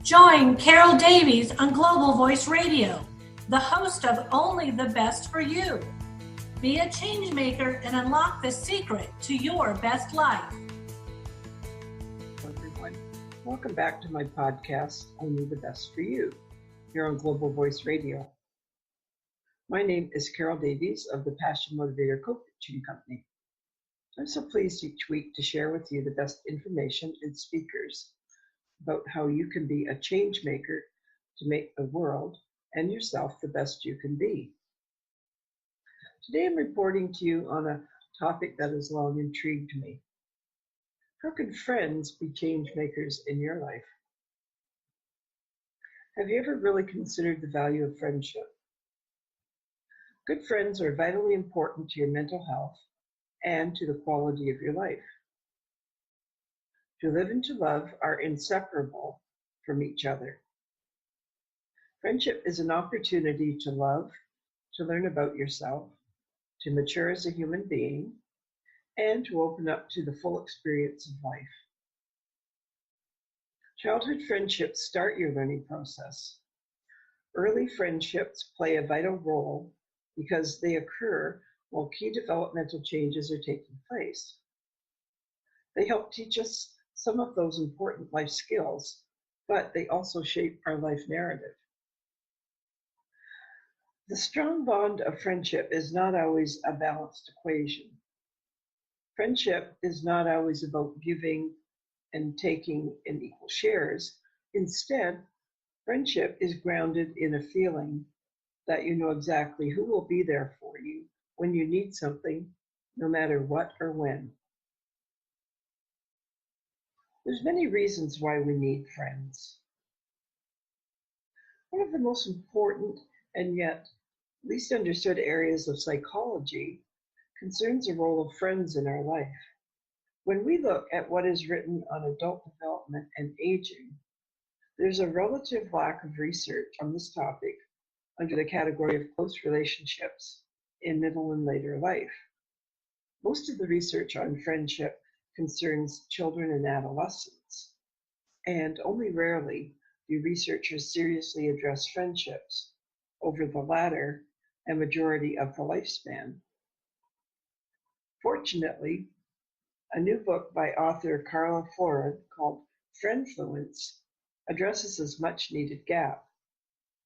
Join Carol Davies on Global Voice Radio, the host of Only the Best for You. Be a change maker and unlock the secret to your best life. Hello, everyone. Welcome back to my podcast, Only the Best for You, here on Global Voice Radio. My name is Carol Davies of the Passion Motivator Coaching Company. I'm so pleased each week to share with you the best information and speakers about how you can be a change maker to make the world and yourself the best you can be. Today I'm reporting to you on a topic that has long intrigued me. How can friends be change makers in your life? Have you ever really considered the value of friendship? Good friends are vitally important to your mental health and to the quality of your life. To live and to love are inseparable from each other. Friendship is an opportunity to love, to learn about yourself, to mature as a human being, and to open up to the full experience of life. Childhood friendships start your learning process. Early friendships play a vital role because they occur while key developmental changes are taking place. They help teach us some of those important life skills, but they also shape our life narrative. The strong bond of friendship is not always a balanced equation. Friendship is not always about giving and taking in equal shares. Instead, friendship is grounded in a feeling that you know exactly who will be there for you when you need something, no matter what or when. There's many reasons why we need friends. One of the most important and yet least understood areas of psychology concerns the role of friends in our life. When we look at what is written on adult development and aging, there's a relative lack of research on this topic under the category of close relationships in middle and later life. Most of the research on friendship concerns children and adolescents, and only rarely do researchers seriously address friendships over the latter and majority of the lifespan. Fortunately, a new book by author Carla Flora called Friendfluence addresses this much-needed gap.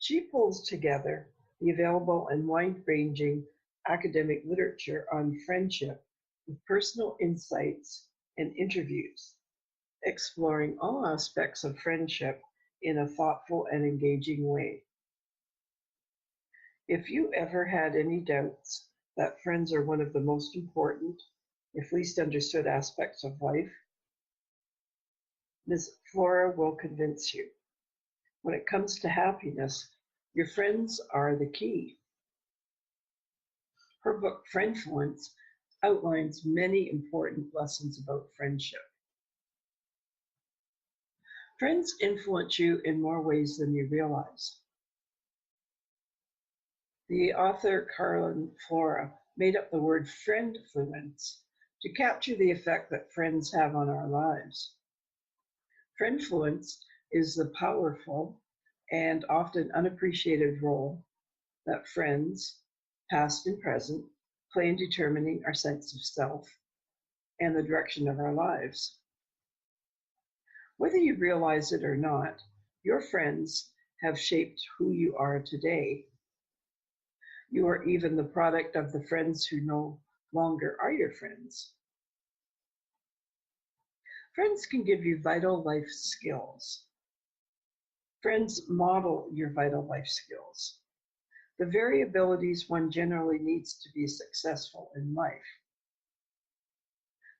She pulls together the available and wide-ranging academic literature on friendship with personal insights and interviews, exploring all aspects of friendship in a thoughtful and engaging way. If you ever had any doubts that friends are one of the most important, if least understood aspects of life, Ms. Flora will convince you. When it comes to happiness, your friends are the key. Her book, Friendfluence, outlines many important lessons about friendship. Friends influence you in more ways than you realize. The author Carla Flora made up the word friendfluence to capture the effect that friends have on our lives. Friendfluence is the powerful and often unappreciated role that friends, past and present, play in determining our sense of self and the direction of our lives. Whether you realize it or not, your friends have shaped who you are today. You are even the product of the friends who no longer are your friends. Friends can give you vital life skills. Friends model your vital life skills, the very abilities one generally needs to be successful in life.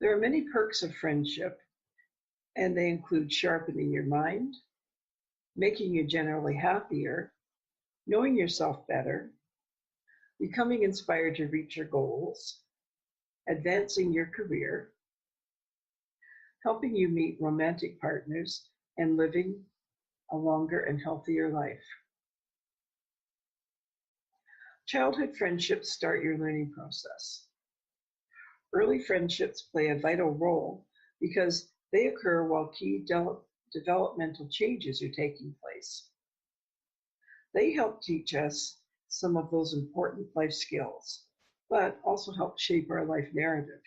There are many perks of friendship, and they include sharpening your mind, making you generally happier, knowing yourself better, becoming inspired to reach your goals, advancing your career, helping you meet romantic partners, and living a longer and healthier life. Childhood friendships start your learning process. Early friendships play a vital role because they occur while key developmental changes are taking place. They help teach us some of those important life skills, but also help shape our life narrative.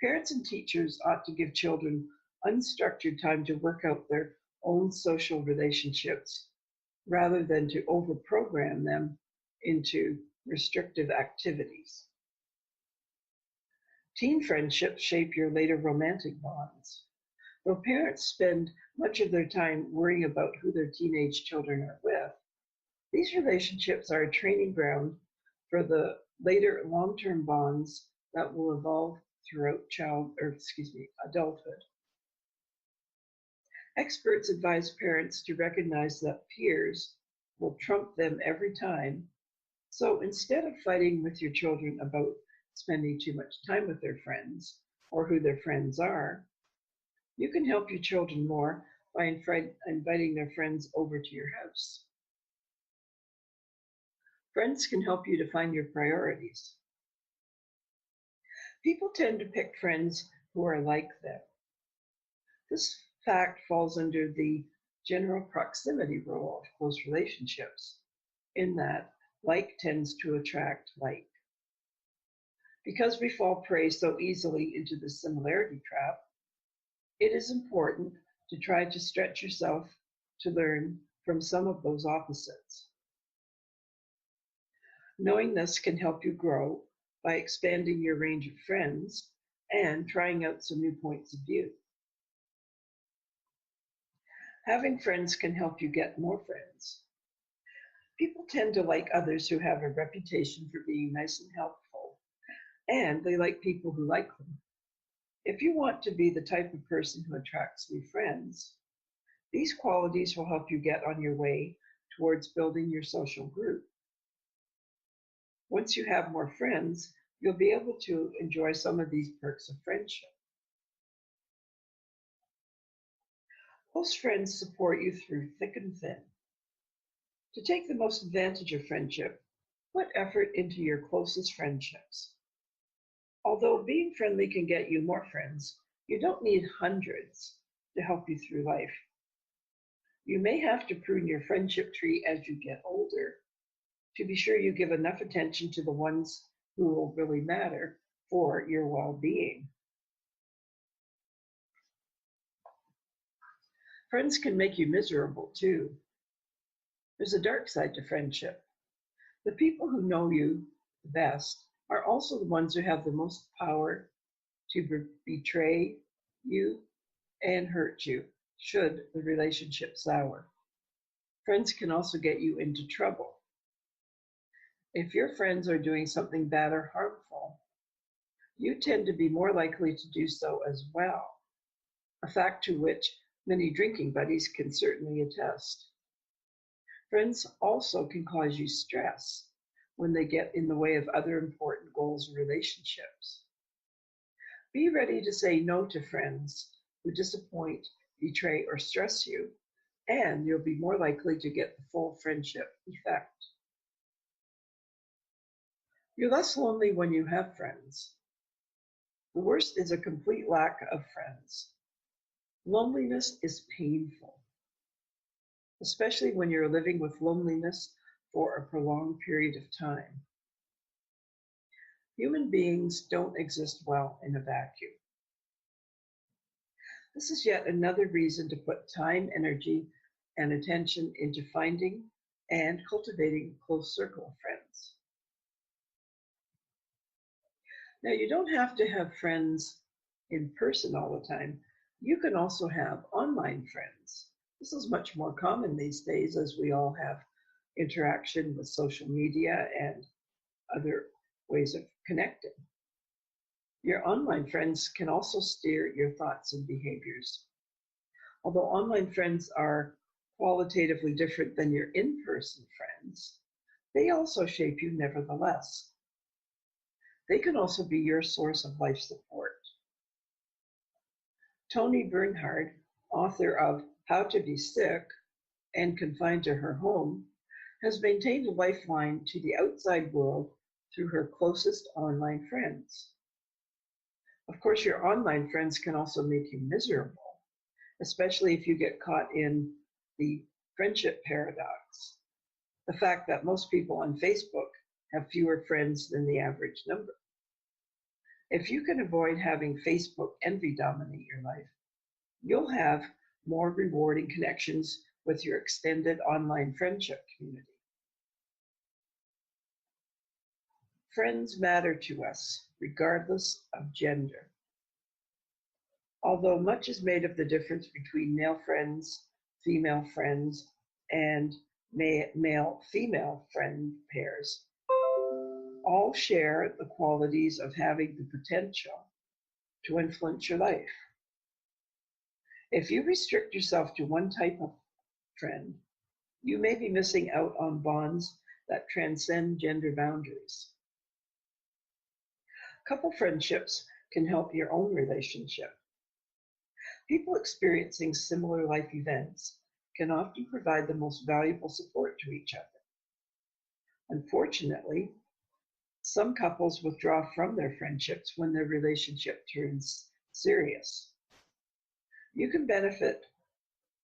Parents and teachers ought to give children unstructured time to work out their own social relationships rather than to overprogram them into restrictive activities. Teen friendships shape your later romantic bonds. Though parents spend much of their time worrying about who their teenage children are with, these relationships are a training ground for the later long-term bonds that will evolve throughout adulthood. Experts advise parents to recognize that peers will trump them every time. So instead of fighting with your children about spending too much time with their friends or who their friends are, you can help your children more by inviting their friends over to your house. Friends can help you define your priorities. People tend to pick friends who are like them. This fact falls under the general proximity rule of close relationships, in that like tends to attract like. Because we fall prey so easily into the similarity trap, it is important to try to stretch yourself to learn from some of those opposites. Knowing this can help you grow by expanding your range of friends and trying out some new points of view. Having friends can help you get more friends. People tend to like others who have a reputation for being nice and helpful, and they like people who like them. If you want to be the type of person who attracts new friends, these qualities will help you get on your way towards building your social group. Once you have more friends, you'll be able to enjoy some of these perks of friendship. Close friends support you through thick and thin. To take the most advantage of friendship, put effort into your closest friendships. Although being friendly can get you more friends, you don't need hundreds to help you through life. You may have to prune your friendship tree as you get older to be sure you give enough attention to the ones who will really matter for your well-being. Friends can make you miserable too. There's a dark side to friendship. The people who know you the best are also the ones who have the most power to betray you and hurt you should the relationship sour. Friends can also get you into trouble. If your friends are doing something bad or harmful, you tend to be more likely to do so as well, a fact to which many drinking buddies can certainly attest. Friends also can cause you stress when they get in the way of other important goals or relationships. Be ready to say no to friends who disappoint, betray, or stress you, and you'll be more likely to get the full friendship effect. You're less lonely when you have friends. The worst is a complete lack of friends. Loneliness is painful, especially when you're living with loneliness for a prolonged period of time. Human beings don't exist well in a vacuum. This is yet another reason to put time, energy, and attention into finding and cultivating a close circle of friends. Now, you don't have to have friends in person all the time. You can also have online friends. This is much more common these days as we all have interaction with social media and other ways of connecting. Your online friends can also steer your thoughts and behaviors. Although online friends are qualitatively different than your in-person friends, they also shape you nevertheless. They can also be your source of life support. Toni Bernhard, author of How to Be Sick and Confined to Her Home, has maintained a lifeline to the outside world through her closest online friends. Of course, your online friends can also make you miserable, especially if you get caught in the friendship paradox, the fact that most people on Facebook have fewer friends than the average number. If you can avoid having Facebook envy dominate your life, you'll have more rewarding connections with your extended online friendship community. Friends matter to us, regardless of gender. Although much is made of the difference between male friends, female friends, and male-female friend pairs, all share the qualities of having the potential to influence your life. If you restrict yourself to one type of friend, you may be missing out on bonds that transcend gender boundaries. Couple friendships can help your own relationship. People experiencing similar life events can often provide the most valuable support to each other. Unfortunately, some couples withdraw from their friendships when their relationship turns serious. You can benefit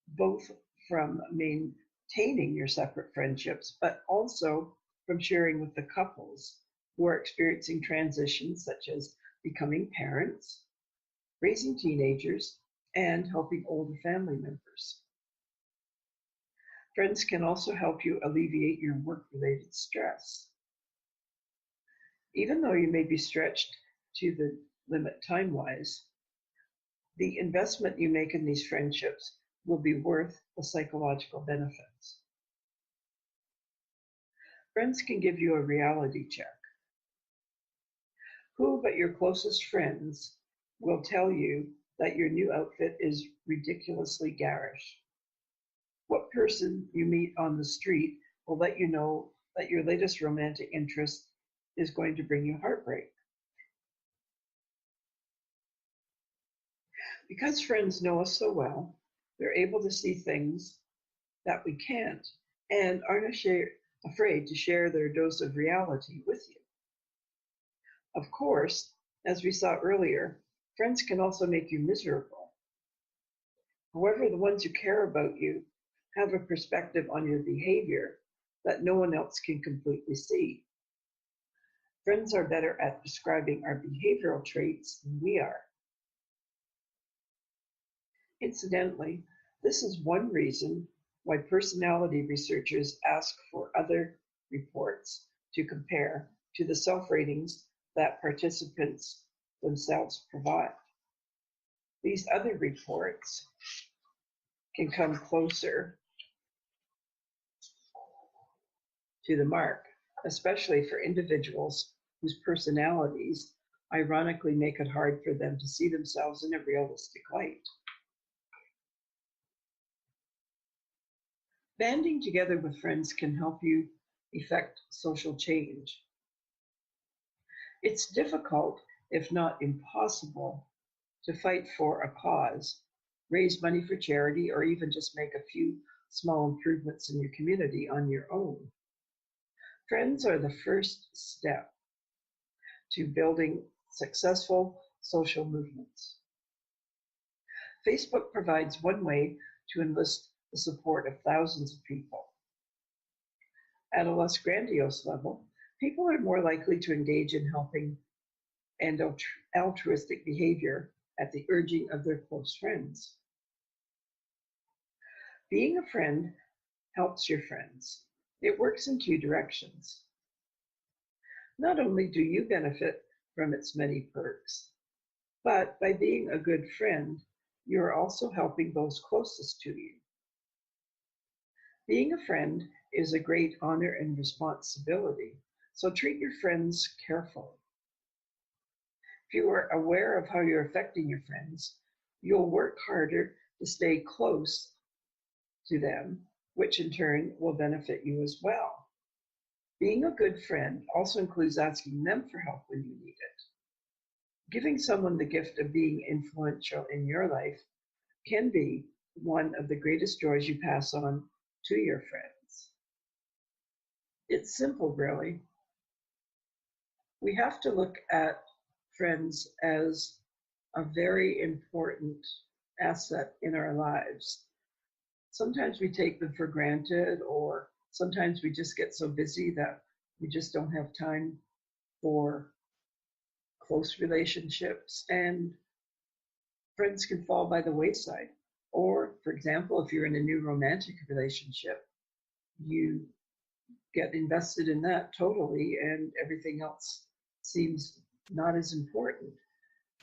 both from maintaining your separate friendships, but also from sharing with the couples who are experiencing transitions such as becoming parents, raising teenagers, and helping older family members. Friends can also help you alleviate your work-related stress. Even though you may be stretched to the limit time-wise, the investment you make in these friendships will be worth the psychological benefits. Friends can give you a reality check. Who but your closest friends will tell you that your new outfit is ridiculously garish? What person you meet on the street will let you know that your latest romantic interest is going to bring you heartbreak? Because friends know us so well, they're able to see things that we can't and aren't afraid to share their dose of reality with you. Of course, as we saw earlier, friends can also make you miserable. However, the ones who care about you have a perspective on your behavior that no one else can completely see. Friends are better at describing our behavioral traits than we are. Incidentally, this is one reason why personality researchers ask for other reports to compare to the self-ratings that participants themselves provide. These other reports can come closer to the mark, especially for individuals whose personalities ironically make it hard for them to see themselves in a realistic light. Banding together with friends can help you effect social change. It's difficult, if not impossible, to fight for a cause, raise money for charity, or even just make a few small improvements in your community on your own. Friends are the first step to building successful social movements. Facebook provides one way to enlist the support of thousands of people. At a less grandiose level, people are more likely to engage in helping and altruistic behavior at the urging of their close friends. Being a friend helps your friends. It works in two directions. Not only do you benefit from its many perks, but by being a good friend, you're also helping those closest to you. Being a friend is a great honor and responsibility, so treat your friends carefully. If you are aware of how you're affecting your friends, you'll work harder to stay close to them, which in turn will benefit you as well. Being a good friend also includes asking them for help when you need it. Giving someone the gift of being influential in your life can be one of the greatest joys you pass on to your friends. It's simple, really. We have to look at friends as a very important asset in our lives. Sometimes we take them for granted, or sometimes we just get so busy that we just don't have time for close relationships, and friends can fall by the wayside. Or, for example, if you're in a new romantic relationship, you get invested in that totally, and everything else seems not as important.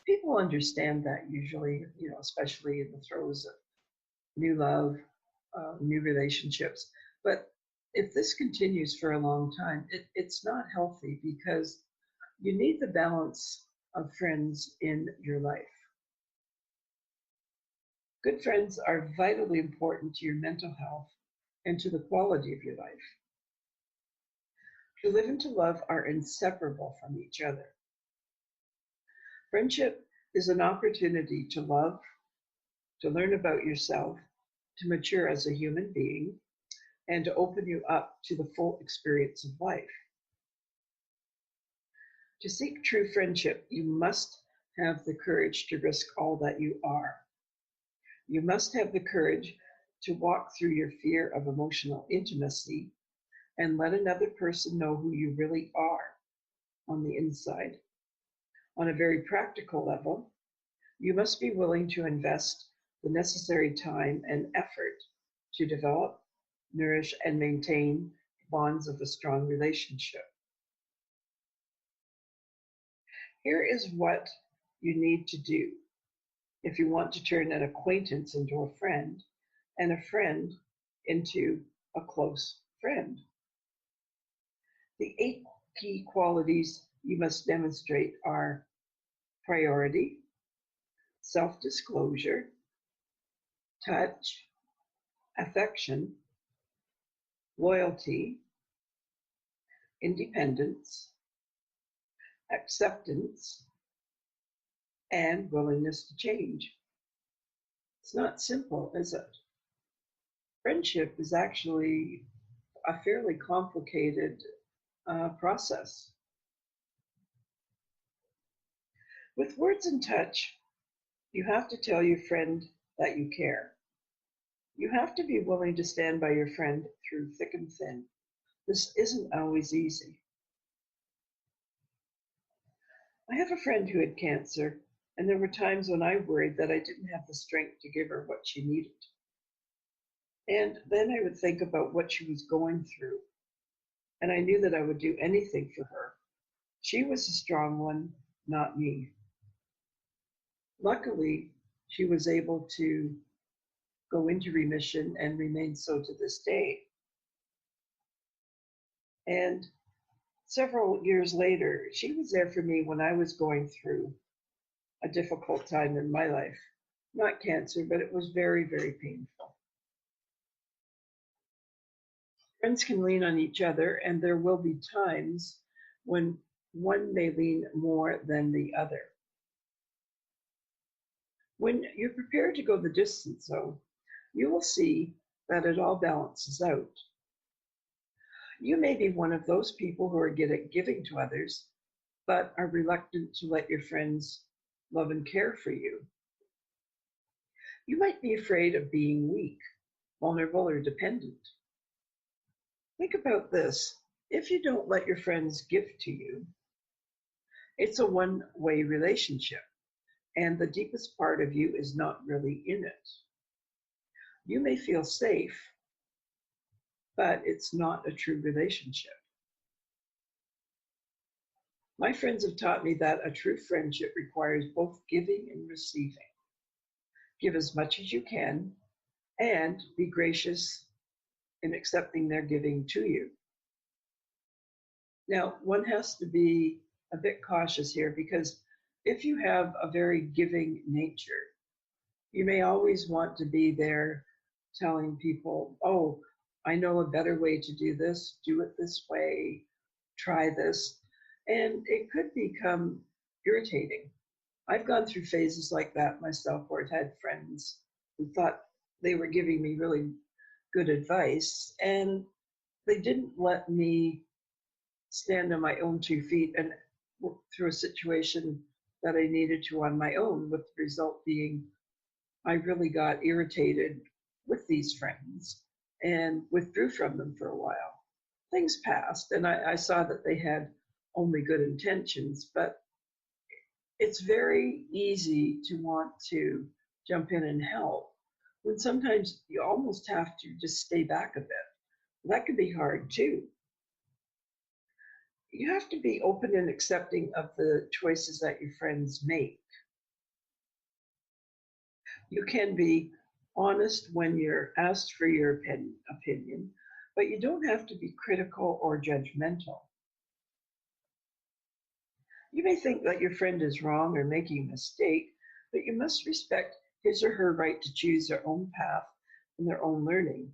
People understand that usually, especially in the throes of new love, new relationships. But if this continues for a long time, it's not healthy, because you need the balance of friends in your life. Good friends are vitally important to your mental health and to the quality of your life. To live and to love are inseparable from each other. Friendship is an opportunity to love, to learn about yourself, to mature as a human being, and to open you up to the full experience of life. To seek true friendship, you must have the courage to risk all that you are. You must have the courage to walk through your fear of emotional intimacy and let another person know who you really are on the inside. On a very practical level, you must be willing to invest the necessary time and effort to develop, nourish, and maintain bonds of a strong relationship. Here is what you need to do if you want to turn an acquaintance into a friend and a friend into a close friend. The 8 key qualities you must demonstrate are priority, self-disclosure, touch, affection, loyalty, independence, acceptance, and willingness to change. It's not simple, is it? Friendship is actually a fairly complicated process. With words and touch, you have to tell your friend that you care. You have to be willing to stand by your friend through thick and thin. This isn't always easy. I have a friend who had cancer, and there were times when I worried that I didn't have the strength to give her what she needed. And then I would think about what she was going through, and I knew that I would do anything for her. She was a strong one, not me. Luckily, she was able to go into remission and remain so to this day. And several years later, she was there for me when I was going through a difficult time in my life. Not cancer, but it was very, very painful. Friends can lean on each other, and there will be times when one may lean more than the other. When you're prepared to go the distance, though, you will see that it all balances out. You may be one of those people who are good at giving to others, but are reluctant to let your friends love and care for you. You might be afraid of being weak, vulnerable, or dependent. Think about this. If you don't let your friends give to you, it's a one-way relationship, and the deepest part of you is not really in it. You may feel safe, but it's not a true relationship. My friends have taught me that a true friendship requires both giving and receiving. Give as much as you can, and be gracious in accepting their giving to you. Now, one has to be a bit cautious here, because if you have a very giving nature, you may always want to be there telling people, oh, I know a better way to do this, do it this way, try this. And it could become irritating. I've gone through phases like that myself, where I've had friends who thought they were giving me really good advice, and they didn't let me stand on my own 2 feet and work through a situation that I needed to on my own, with the result being I really got irritated with these friends and withdrew from them for a while. Things passed, and I saw that they had only good intentions, but it's very easy to want to jump in and help when sometimes you almost have to just stay back a bit. That can be hard too. You have to be open and accepting of the choices that your friends make. You can be honest when you're asked for your opinion, but you don't have to be critical or judgmental. You may think that your friend is wrong or making a mistake, but you must respect his or her right to choose their own path and their own learning.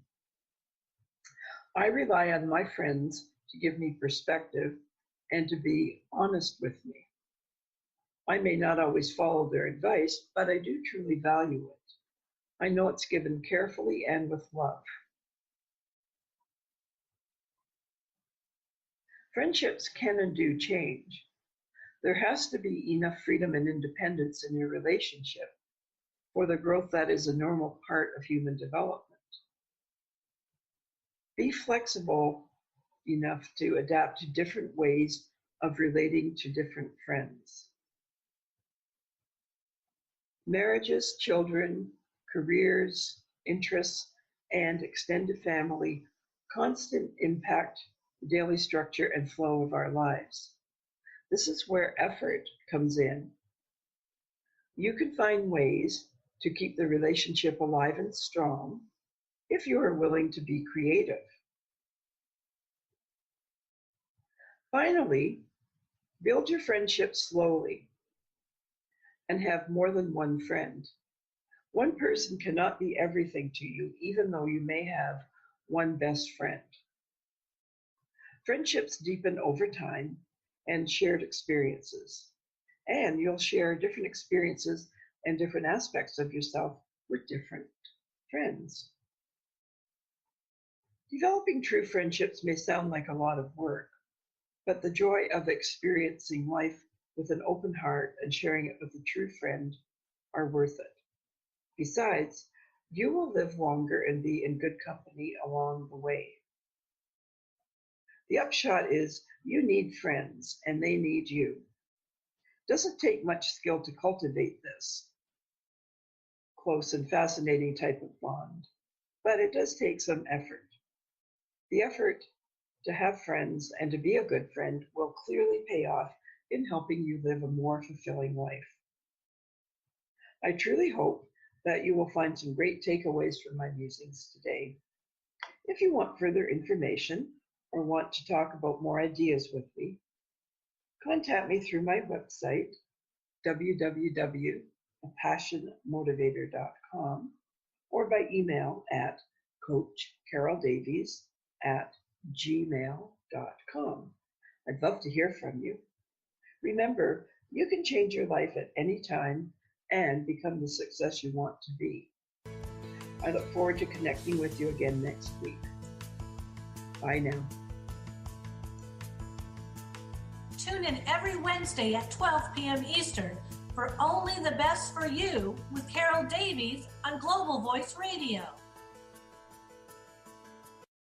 I rely on my friends to give me perspective and to be honest with me. I may not always follow their advice, but I do truly value it. I know it's given carefully and with love. Friendships can and do change. There has to be enough freedom and independence in your relationship for the growth that is a normal part of human development. Be flexible enough to adapt to different ways of relating to different friends. Marriages, children, careers, interests, and extended family constant impact the daily structure and flow of our lives. This is where effort comes in. You can find ways to keep the relationship alive and strong if you are willing to be creative. Finally, build your friendship slowly and have more than one friend. One person cannot be everything to you, even though you may have one best friend. Friendships deepen over time and shared experiences, and you'll share different experiences and different aspects of yourself with different friends. Developing true friendships may sound like a lot of work, but the joy of experiencing life with an open heart and sharing it with a true friend are worth it. Besides, you will live longer and be in good company along the way. The upshot is you need friends and they need you. It doesn't take much skill to cultivate this close and fascinating type of bond, but it does take some effort. The effort to have friends and to be a good friend will clearly pay off in helping you live a more fulfilling life. I truly hope that you will find some great takeaways from my musings today. If you want further information or want to talk about more ideas with me, contact me through my website, www.passionmotivator.com, or by email at coachcaroldavies@gmail.com. I'd love to hear from you. Remember, you can change your life at any time and become the success you want to be. I look forward to connecting with you again next week. Bye now. Tune in every Wednesday at 12 p.m. Eastern for Only the Best for You with Carol Davies on Global Voice Radio.